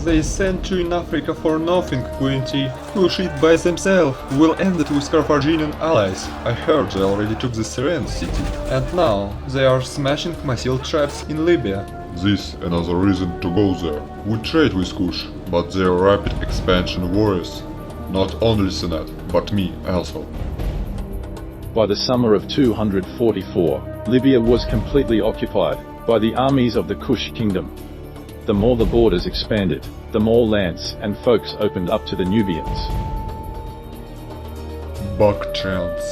they sent you in Africa for nothing, Quinty. Push it by themselves. We'll end it with Carthaginian allies. I heard they already took the Syrian city. And now they are smashing missile traps in Libya. This another reason to go there. We trade with Kush, but their rapid expansion worries. Not only Senate, but me also. By the summer of 244, Libya was completely occupied by the armies of the Kush kingdom. The more the borders expanded, the more lands and folks opened up to the Nubians. Bactrians,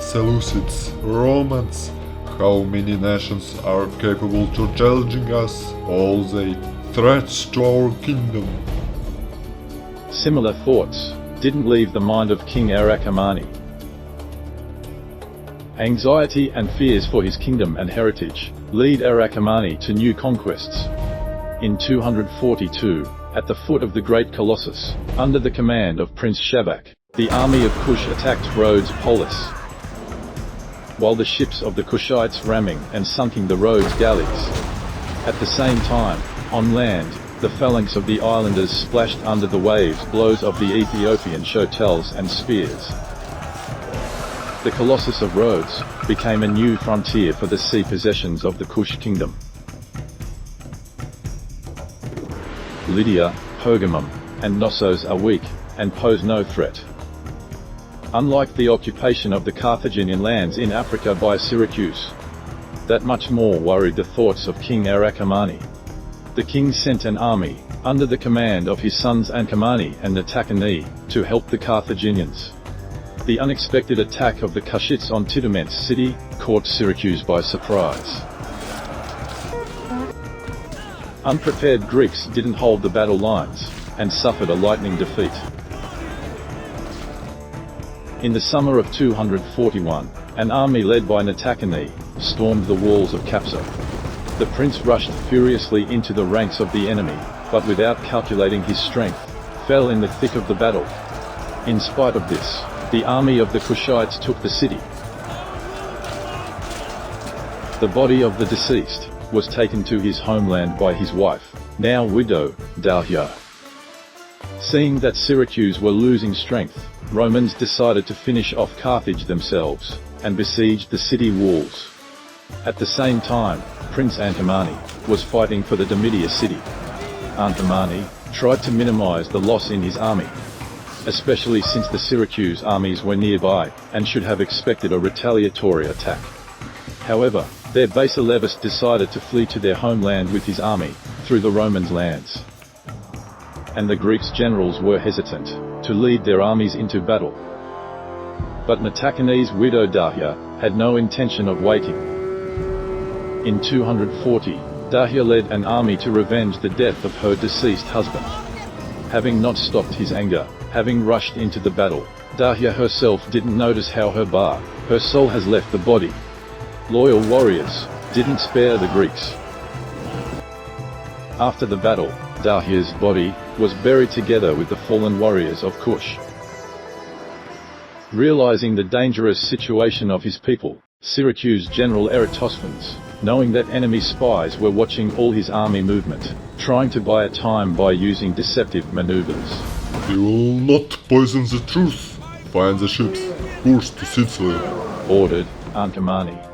Seleucids, Romans. How many nations are capable to challenging us? All they threats to our kingdom. Similar thoughts didn't leave the mind of King Arakamani. Anxiety and fears for his kingdom and heritage lead Arakamani to new conquests. In 242, at the foot of the Great Colossus, under the command of Prince Shavak, the army of Kush attacked Rhodes Polis. While the ships of the Kushites ramming and sunking the Rhodes galleys. At the same time, on land, the phalanx of the islanders splashed under the waves blows of the Ethiopian shotels and spears. The Colossus of Rhodes became a new frontier for the sea possessions of the Kush kingdom. Lydia, Pergamum, and Knossos are weak, and pose no threat. Unlike the occupation of the Carthaginian lands in Africa by Syracuse, that much more worried the thoughts of King Arakamani. The king sent an army, under the command of his sons Ankamani and Natakani, to help the Carthaginians. The unexpected attack of the Kushites on Tidament's city caught Syracuse by surprise. Unprepared Greeks didn't hold the battle lines, and suffered a lightning defeat. In the summer of 241, an army led by Natakani stormed the walls of Capsa. The prince rushed furiously into the ranks of the enemy, but without calculating his strength, fell in the thick of the battle. In spite of this, the army of the Kushites took the city. The body of the deceased was taken to his homeland by his wife, now widow, Dalhia. Seeing that Syracuse were losing strength, Romans decided to finish off Carthage themselves, and besieged the city walls. At the same time, Prince Ankamani was fighting for the Domitia city. Ankamani tried to minimize the loss in his army, especially since the Syracuse armies were nearby, and should have expected a retaliatory attack. However, their basilevis decided to flee to their homeland with his army, through the Romans' lands. And the Greeks' generals were hesitant to lead their armies into battle. But Natakani's widow Dahia had no intention of waiting. In 240, Dahia led an army to revenge the death of her deceased husband. Having not stopped his anger, having rushed into the battle, Dahia herself didn't notice how her soul has left the body. Loyal warriors didn't spare the Greeks. After the battle, Dahia's body was buried together with the fallen warriors of Kush. Realizing the dangerous situation of his people, Syracuse General Eratosthenes, knowing that enemy spies were watching all his army movement, trying to buy time by using deceptive maneuvers. We will not poison the truth. Find the ships. Course to Sicily. Ordered Ankamani.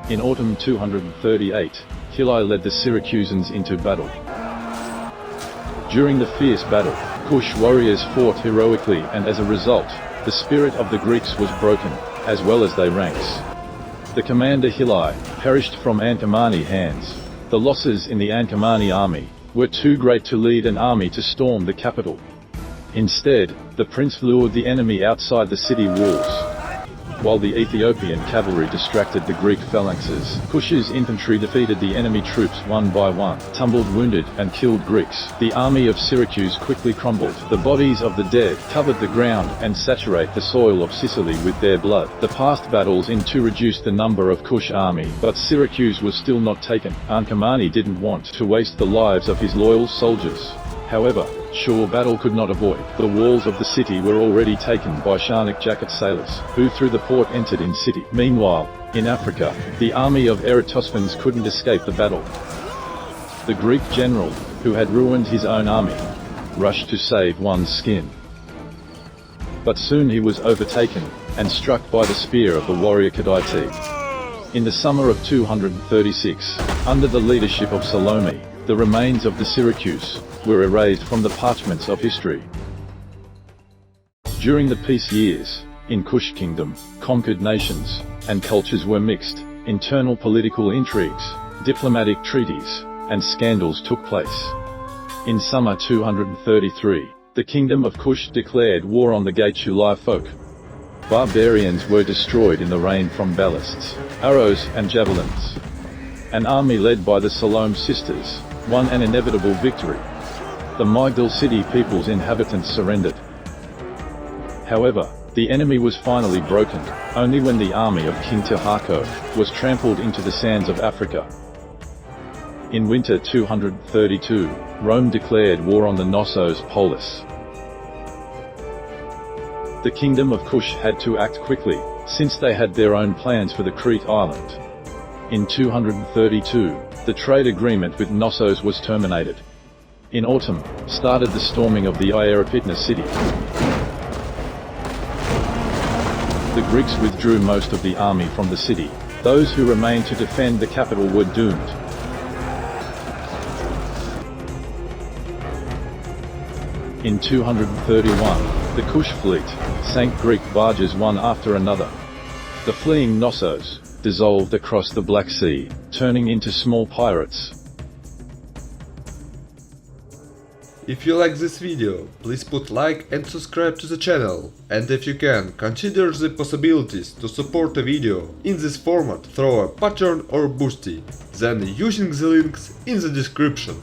In autumn 238, Hili led the Syracusans into battle. During the fierce battle, Kush warriors fought heroically, and as a result, the spirit of the Greeks was broken, as well as their ranks. The commander Hili perished from Ankamani hands. The losses in the Ankamani army were too great to lead an army to storm the capital. Instead, the prince lured the enemy outside the city walls. While the Ethiopian cavalry distracted the Greek phalanxes, Kush's infantry defeated the enemy troops one by one, tumbled wounded and killed Greeks. The army of Syracuse quickly crumbled. The bodies of the dead covered the ground and saturate the soil of Sicily with their blood. The past battles in to reduce the number of Kush army, but Syracuse was still not taken. Ankamani didn't want to waste the lives of his loyal soldiers. However, sure battle could not avoid. The walls of the city were already taken by Sharnak jacket sailors, who through the port entered in city. Meanwhile, in Africa, the army of Eratosthenes couldn't escape the battle. The Greek general, who had ruined his own army, rushed to save one's skin. But soon he was overtaken, and struck by the spear of the warrior Carthage. In the summer of 236, under the leadership of Salome, the remains of the Syracuse were erased from the parchments of history. During the peace years, in Kush kingdom, conquered nations and cultures were mixed, internal political intrigues, diplomatic treaties, and scandals took place. In summer 233, the kingdom of Kush declared war on the Gaechuli folk. Barbarians were destroyed in the rain from ballists, arrows and javelins. An army led by the Salome sisters won an inevitable victory. The Migdal city people's inhabitants surrendered. However, the enemy was finally broken, only when the army of King Tehako was trampled into the sands of Africa. In winter 232, Rome declared war on the Knossos Polis. The kingdom of Kush had to act quickly, since they had their own plans for the Crete island. In 232, the trade agreement with Knossos was terminated. In autumn, started the storming of the Iapytna city. The Greeks withdrew most of the army from the city. Those who remained to defend the capital were doomed. In 231, the Kush fleet sank Greek barges one after another. The fleeing Knossos dissolved across the Black Sea, turning into small pirates. If you like this video, please put like and subscribe to the channel. And if you can, consider the possibilities to support the video in this format through a Patreon or Boosty, then using the links in the description.